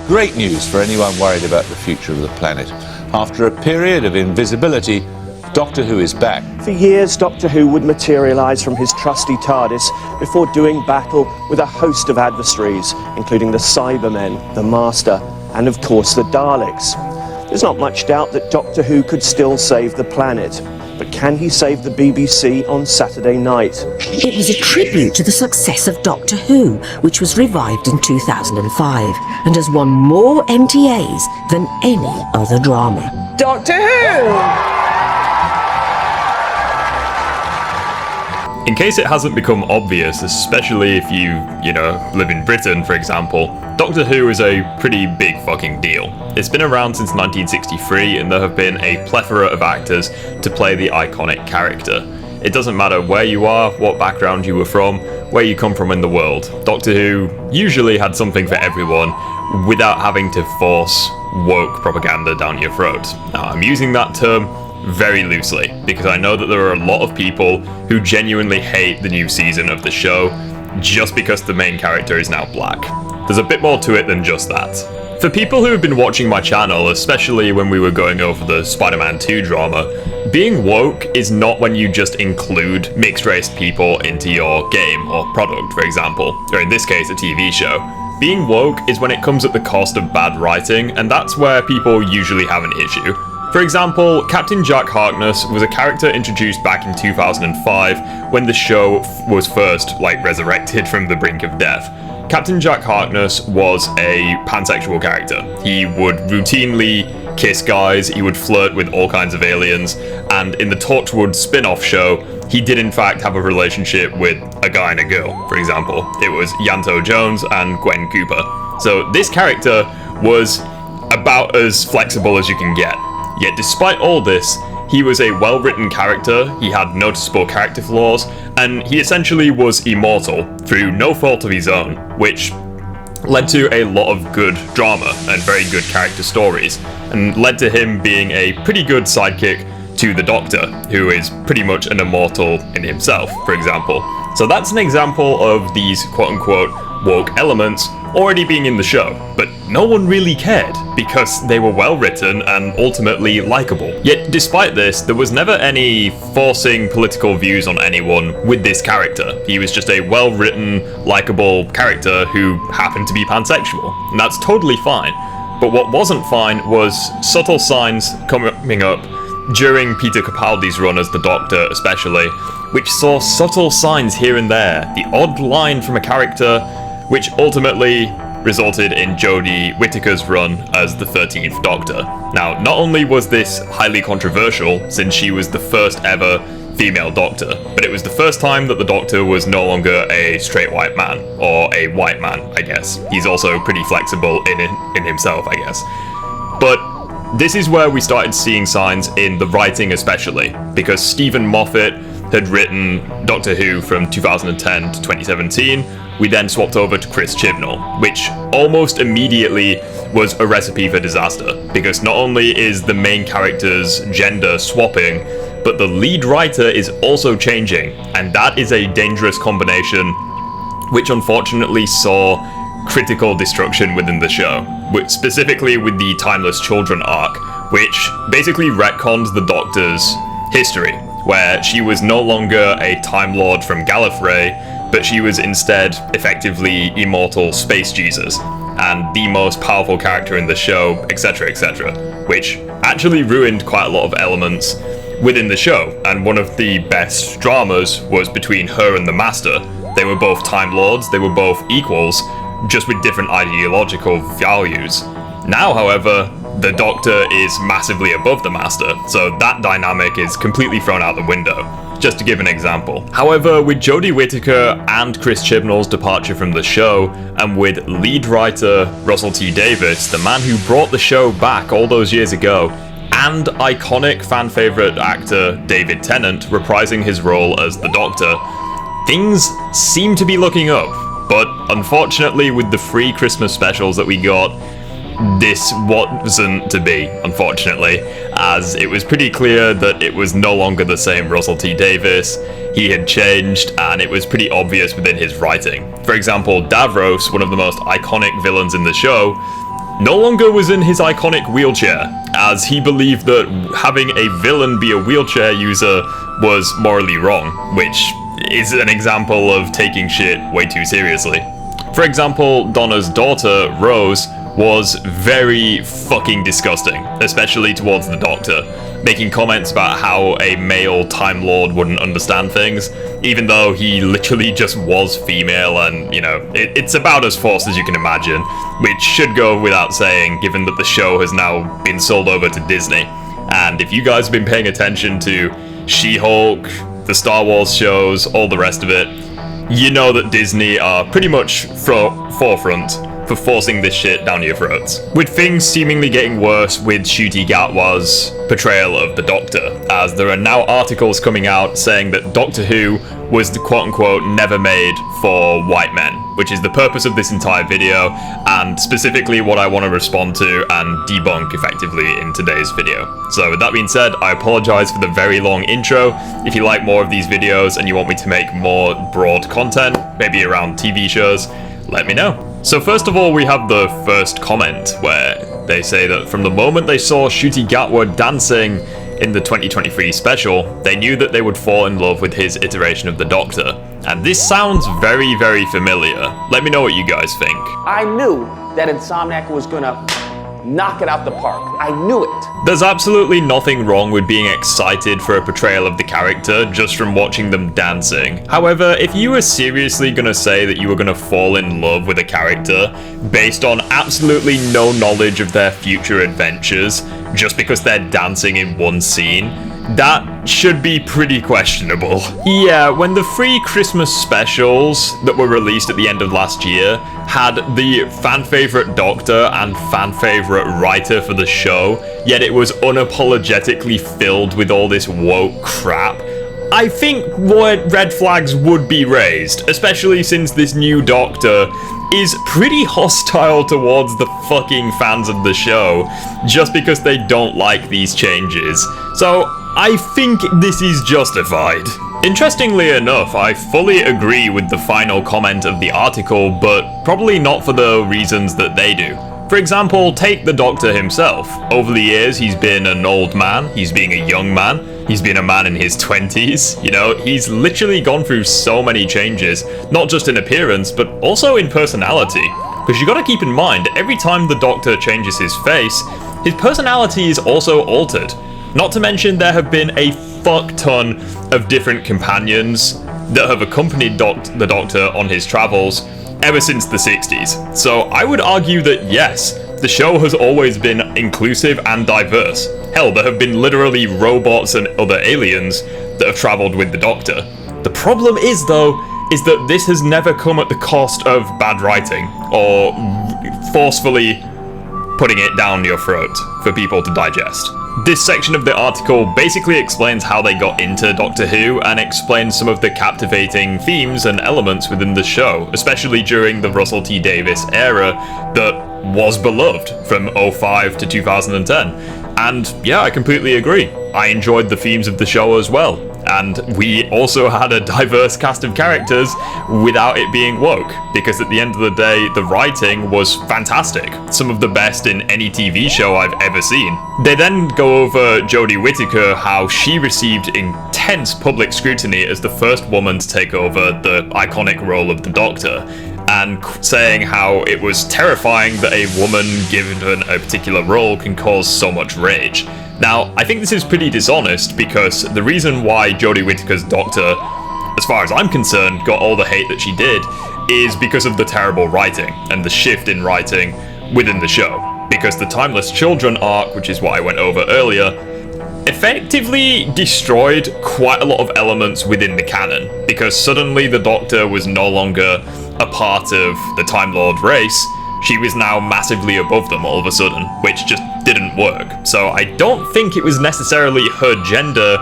Great news for anyone worried about the future of the planet. After a period of invisibility, Doctor Who is back. For years, Doctor Who would materialise from his trusty TARDIS before doing battle with a host of adversaries, including the Cybermen, the Master, and of course the Daleks. There's not much doubt that Doctor Who could still save the planet. But can he save the BBC on Saturday night? It was a tribute to the success of Doctor Who, which was revived in 2005 and has won more MTAs than any other drama. Doctor Who! In case it hasn't become obvious, especially if you live in Britain, for example, Doctor Who is a pretty big fucking deal. It's been around since 1963, and there have been a plethora of actors to play the iconic character. It doesn't matter where you are, what background you were from, where you come from in the world. Doctor Who usually had something for everyone without having to force woke propaganda down your throat. Now, I'm using that term very loosely, because I know that there are a lot of people who genuinely hate the new season of the show just because the main character is now black. There's a bit more to it than just that. For people who have been watching my channel, especially when we were going over the Spider-Man 2 drama, being woke is not when you just include mixed-race people into your game or product, for example, or in this case, a TV show. Being woke is when it comes at the cost of bad writing, and that's where people usually have an issue. For example, Captain Jack Harkness was a character introduced back in 2005 when the show was first, resurrected from the brink of death. Captain Jack Harkness was a pansexual character. He would routinely kiss guys, he would flirt with all kinds of aliens, and in the Torchwood spin-off show, he did in fact have a relationship with a guy and a girl, for example. It was Yanto Jones and Gwen Cooper. So this character was about as flexible as you can get. Yet despite all this, he was a well-written character, he had noticeable character flaws, and he essentially was immortal through no fault of his own, which led to a lot of good drama and very good character stories, and led to him being a pretty good sidekick to the Doctor, who is pretty much an immortal in himself, for example. So that's an example of these quote-unquote woke elements already being in the show, but no one really cared because they were well written and ultimately likable. Yet despite this, there was never any forcing political views on anyone with this character. He was just a well written, likable character who happened to be pansexual, and that's totally fine. But what wasn't fine was subtle signs coming up during Peter Capaldi's run as the Doctor especially, which saw subtle signs here and there, the odd line from a character, which ultimately resulted in Jodie Whittaker's run as the 13th Doctor. Now, not only was this highly controversial, since she was the first ever female Doctor, but it was the first time that the Doctor was no longer a straight white man, or a white man, I guess. He's also pretty flexible in himself, I guess. But this is where we started seeing signs in the writing especially, because Stephen Moffat had written Doctor Who from 2010 to 2017, we then swapped over to Chris Chibnall, which almost immediately was a recipe for disaster, because not only is the main character's gender swapping, but the lead writer is also changing, and that is a dangerous combination, which unfortunately saw critical destruction within the show, specifically with the Timeless Children arc, which basically retconned the Doctor's history, where she was no longer a Time Lord from Gallifrey, but she was instead effectively immortal Space Jesus, and the most powerful character in the show, etc, etc, which actually ruined quite a lot of elements within the show, and one of the best dramas was between her and the Master. They were both Time Lords, they were both equals, just with different ideological values. Now, however, the Doctor is massively above the Master, so that dynamic is completely thrown out the window, just to give an example. However, with Jodie Whittaker and Chris Chibnall's departure from the show, and with lead writer Russel T Davies, the man who brought the show back all those years ago, and iconic fan favourite actor David Tennant reprising his role as the Doctor, things seem to be looking up. But unfortunately, with the free Christmas specials that we got, this wasn't to be, unfortunately, as it was pretty clear that it was no longer the same Russel T Davies. He had changed, and it was pretty obvious within his writing. For example, Davros, one of the most iconic villains in the show, no longer was in his iconic wheelchair, as he believed that having a villain be a wheelchair user was morally wrong, which is an example of taking shit way too seriously. For example, Donna's daughter, Rose, was very fucking disgusting, especially towards the Doctor, making comments about how a male Time Lord wouldn't understand things, even though he literally just was female, and, you know, it's about as forced as you can imagine, which should go without saying, given that the show has now been sold over to Disney. And if you guys have been paying attention to She-Hulk, the Star Wars shows, all the rest of it, you know that Disney are pretty much forefront for forcing this shit down your throats. With things seemingly getting worse with Ncuti Gatwa's portrayal of the Doctor, as there are now articles coming out saying that Doctor Who was the quote-unquote never made for white men, which is the purpose of this entire video, and specifically what I want to respond to and debunk effectively in today's video. So with that being said, I apologize for the very long intro. If you like more of these videos and you want me to make more broad content, maybe around TV shows, let me know. So first of all, we have the first comment where they say that from the moment they saw Ncuti Gatwa dancing in the 2023 special, they knew that they would fall in love with his iteration of the Doctor. And this sounds very, very familiar. Let me know what you guys think. I knew that Insomniac was gonna knock it out the park. I knew it. There's absolutely nothing wrong with being excited for a portrayal of the character just from watching them dancing. However, if you were seriously gonna say that you were gonna fall in love with a character based on absolutely no knowledge of their future adventures just because they're dancing in one scene, that should be pretty questionable. Yeah, when the 3 Christmas specials that were released at the end of last year had the fan favorite Doctor and fan favorite writer for the show, yet it was unapologetically filled with all this woke crap, I think red flags would be raised, especially since this new Doctor is pretty hostile towards the fucking fans of the show just because they don't like these changes. So I think this is justified. Interestingly enough, I fully agree with the final comment of the article, but probably not for the reasons that they do. For example, take the Doctor himself. Over the years, he's been an old man, he's been a young man, he's been a man in his 20s, you know, he's literally gone through so many changes, not just in appearance, but also in personality. Because you gotta keep in mind, every time the Doctor changes his face, his personality is also altered. Not to mention there have been a fuck ton of different companions that have accompanied the Doctor on his travels ever since the 60s. So I would argue that yes, the show has always been inclusive and diverse. Hell, there have been literally robots and other aliens that have traveled with the Doctor. The problem is though, is that this has never come at the cost of bad writing or forcefully putting it down your throat for people to digest. This section of the article basically explains how they got into Doctor Who and explains some of the captivating themes and elements within the show, especially during the Russel T Davies era that was beloved from 2005 to 2010. And yeah, I completely agree. I enjoyed the themes of the show as well. And we also had a diverse cast of characters without it being woke, because at the end of the day, the writing was fantastic. Some of the best in any TV show I've ever seen. They then go over Jodie Whittaker, how she received intense public scrutiny as the first woman to take over the iconic role of the Doctor, and saying how it was terrifying that a woman given a particular role can cause so much rage. Now, I think this is pretty dishonest, because the reason why Jodie Whittaker's Doctor, as far as I'm concerned, got all the hate that she did is because of the terrible writing and the shift in writing within the show. Because the Timeless Children arc, which is what I went over earlier, effectively destroyed quite a lot of elements within the canon, because suddenly the Doctor was no longer a part of the Time Lord race. She was now massively above them all of a sudden, which just didn't work. So I don't think it was necessarily her gender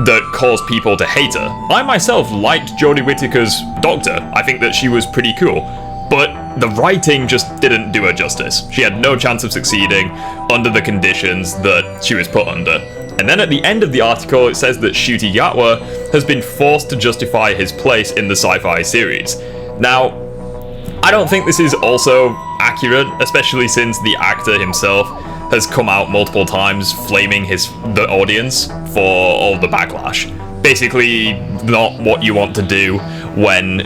that caused people to hate her. I myself liked Jodie Whittaker's Doctor. I think that she was pretty cool. But the writing just didn't do her justice. She had no chance of succeeding under the conditions that she was put under. And then at the end of the article, it says that Ncuti Gatwa has been forced to justify his place in the sci-fi series. Now, I don't think this is also accurate, especially since the actor himself has come out multiple times flaming the audience for all the backlash. Basically, not what you want to do when,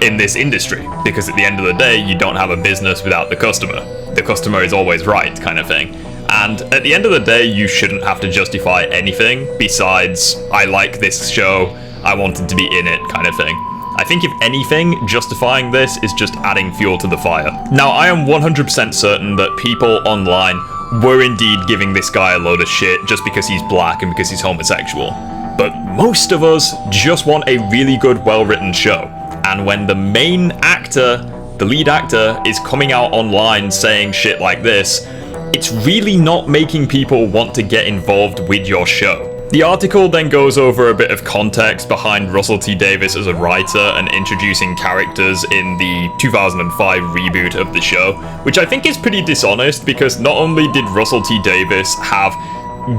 in this industry, because at the end of the day, you don't have a business without the customer. The customer is always right, kind of thing. And at the end of the day, you shouldn't have to justify anything besides, I like this show, I wanted to be in it, kind of thing. I think if anything, justifying this is just adding fuel to the fire. Now, I am 100% certain that people online were indeed giving this guy a load of shit just because he's black and because he's homosexual. But most of us just want a really good, well-written show. And when the main actor, the lead actor, is coming out online saying shit like this, it's really not making people want to get involved with your show. The article then goes over a bit of context behind Russell T Davies as a writer and introducing characters in the 2005 reboot of the show, which I think is pretty dishonest because not only did Russell T Davies have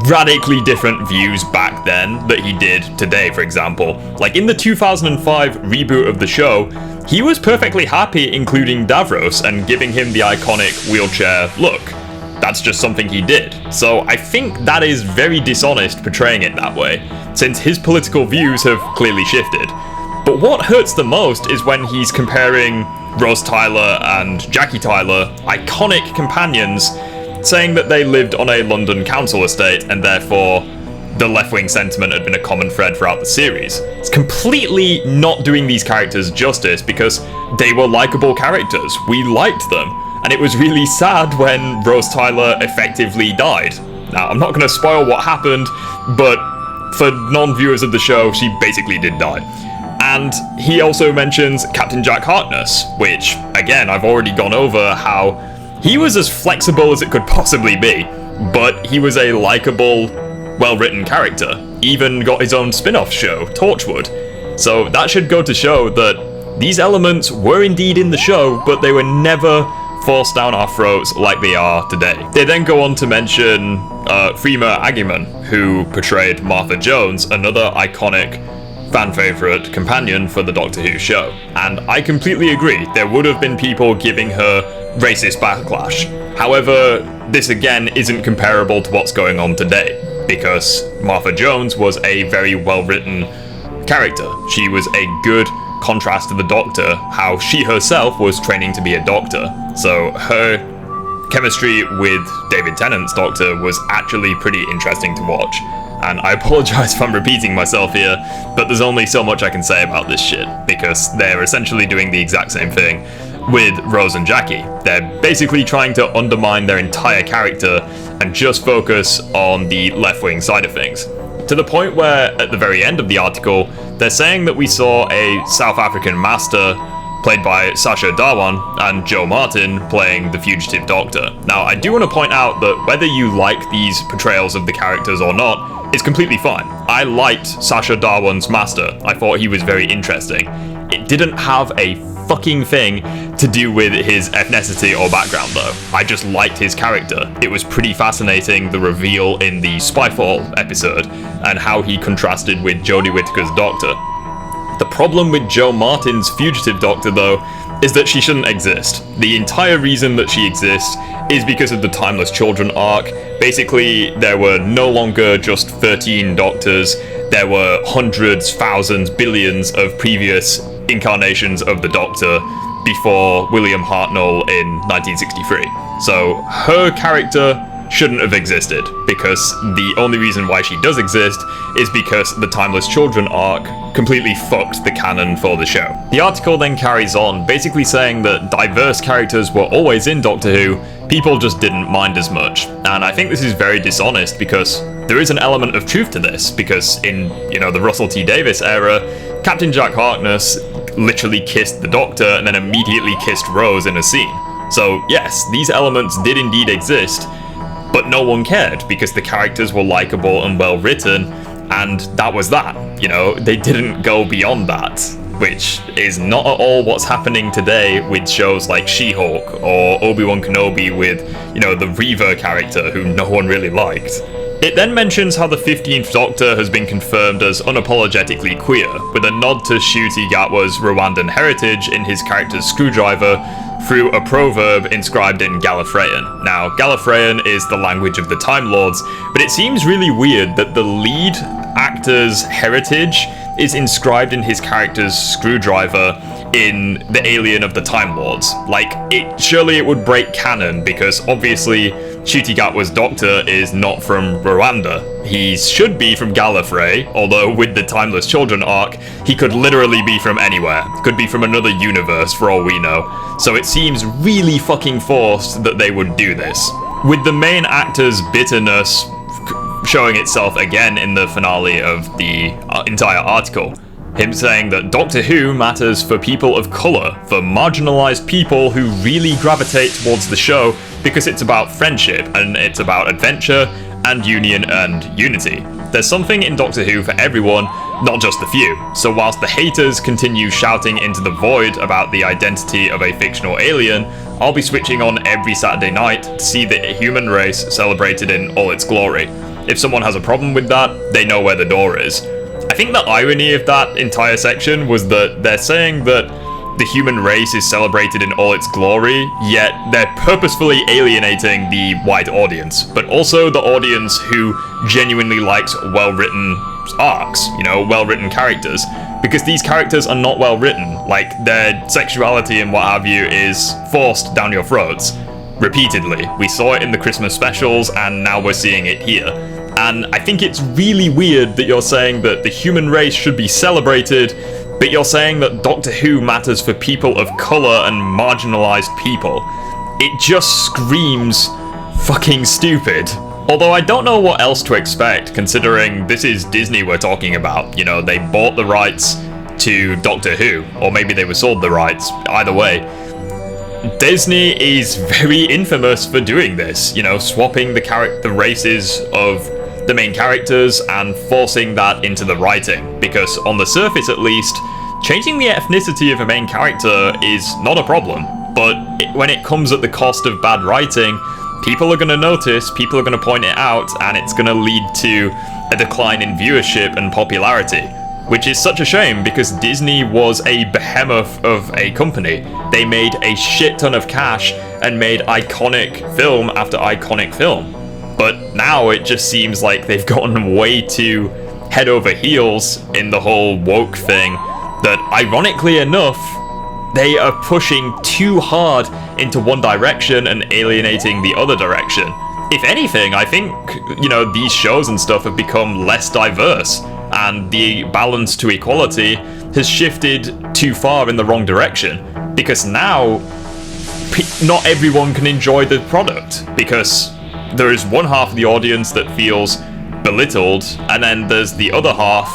radically different views back then that he did today, for example. Like in the 2005 reboot of the show, he was perfectly happy including Davros and giving him the iconic wheelchair look. That's just something he did. So I think that is very dishonest portraying it that way, since his political views have clearly shifted. But what hurts the most is when he's comparing Rose Tyler and Jackie Tyler, iconic companions, saying that they lived on a London council estate and therefore the left-wing sentiment had been a common thread throughout the series. It's completely not doing these characters justice because they were likable characters. We liked them. And it was really sad when Rose Tyler effectively died. Now, I'm not going to spoil what happened, but for non-viewers of the show, she basically did die. And he also mentions Captain Jack Harkness, which, again, I've already gone over how he was as flexible as it could possibly be, but he was a likable, well-written character. Even got his own spin-off show, Torchwood. So that should go to show that these elements were indeed in the show, but they were never forced down our throats like they are today. They then go on to mention Freema Agyeman, who portrayed Martha Jones, another iconic fan favourite companion for the Doctor Who show. And I completely agree, there would have been people giving her racist backlash. However, this again isn't comparable to what's going on today, because Martha Jones was a very well-written character. She was a good contrast to the Doctor, how she herself was training to be a doctor. So her chemistry with David Tennant's Doctor was actually pretty interesting to watch. And I apologize if I'm repeating myself here, but there's only so much I can say about this shit, because they're essentially doing the exact same thing with Rose and Jackie. They're basically trying to undermine their entire character and just focus on the left-wing side of things. To the point where, at the very end of the article, they're saying that we saw a South African master, played by Sacha Dhawan, and Joe Martin playing the fugitive Doctor. Now, I do want to point out that whether you like these portrayals of the characters or not, is completely fine. I liked Sacha Dhawan's master. I thought he was very interesting. It didn't have a fucking thing to do with his ethnicity or background though. I just liked his character. It was pretty fascinating, the reveal in the Spyfall episode and how he contrasted with Jodie Whittaker's Doctor. The problem with Joe Martin's fugitive Doctor though is that she shouldn't exist. The entire reason that she exists is because of the Timeless Children arc. Basically, there were no longer just 13 Doctors, there were hundreds, thousands, billions of previous incarnations of the Doctor before William Hartnell in 1963. So her character shouldn't have existed, because the only reason why she does exist is because the Timeless Children arc completely fucked the canon for the show. The article then carries on, basically saying that diverse characters were always in Doctor Who, people just didn't mind as much. And I think this is very dishonest, because there is an element of truth to this, because in, the Russell T Davies era, Captain Jack Harkness literally kissed the Doctor and then immediately kissed Rose in a scene. So yes, these elements did indeed exist, but no one cared because the characters were likable and well written, and that was that. They didn't go beyond that, which is not at all what's happening today with shows like She-Hulk or Obi-Wan Kenobi with, the Reaver character who no one really liked. It then mentions how the 15th Doctor has been confirmed as unapologetically queer, with a nod to Ncuti Gatwa's Rwandan heritage in his character's Screwdriver through a proverb inscribed in Gallifreyan. Now, Gallifreyan is the language of the Time Lords, but it seems really weird that the lead actor's heritage is inscribed in his character's Screwdriver in the Alien of the Time Lords. Like, surely it would break canon, because obviously Ncuti Gatwa's Doctor is not from Rwanda. He should be from Gallifrey, although with the Timeless Children arc, he could literally be from anywhere. Could be from another universe for all we know. So it seems really fucking forced that they would do this. With the main actor's bitterness showing itself again in the finale of the entire article. Him saying that Doctor Who matters for people of colour, for marginalised people who really gravitate towards the show because it's about friendship and it's about adventure and union and unity. There's something in Doctor Who for everyone, not just the few. So whilst the haters continue shouting into the void about the identity of a fictional alien, I'll be switching on every Saturday night to see the human race celebrated in all its glory. If someone has a problem with that, they know where the door is. I think the irony of that entire section was that they're saying that the human race is celebrated in all its glory, yet they're purposefully alienating the wide audience, but also the audience who genuinely likes well-written arcs, well-written characters, because these characters are not well-written. Like, their sexuality and what have you is forced down your throats repeatedly. We saw it in the Christmas specials, and now we're seeing it here. And I think it's really weird that you're saying that the human race should be celebrated, but you're saying that Doctor Who matters for people of colour and marginalised people. It just screams fucking stupid. Although I don't know what else to expect, considering this is Disney we're talking about. They bought the rights to Doctor Who, or maybe they were sold the rights. Either way, Disney is very infamous for doing this, swapping the races of the main characters and forcing that into the writing, because on the surface at least, changing the ethnicity of a main character is not a problem, but when it comes at the cost of bad writing, people are going to notice, people are going to point it out, and it's going to lead to a decline in viewership and popularity. Which is such a shame, because Disney was a behemoth of a company. They made a shit ton of cash and made iconic film after iconic film. But now it just seems like they've gotten way too head over heels in the whole woke thing, that ironically enough, they are pushing too hard into one direction and alienating the other direction. If anything, I think, these shows and stuff have become less diverse, and the balance to equality has shifted too far in the wrong direction, because now not everyone can enjoy the product, because there is one half of the audience that feels belittled, and then there's the other half,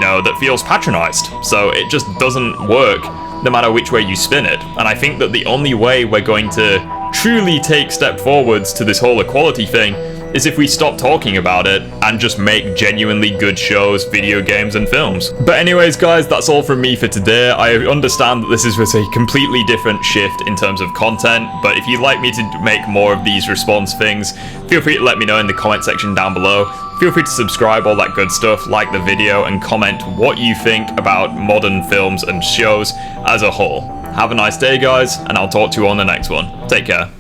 that feels patronized. So it just doesn't work no matter which way you spin it. And I think that the only way we're going to truly take step forwards to this whole equality thing is if we stop talking about it and just make genuinely good shows, video games, and films. But anyways, guys, that's all from me for today. I understand that this is a completely different shift in terms of content, but if you'd like me to make more of these response things, feel free to let me know in the comment section down below. Feel free to subscribe, all that good stuff, like the video, and comment what you think about modern films and shows as a whole. Have a nice day, guys, and I'll talk to you on the next one. Take care.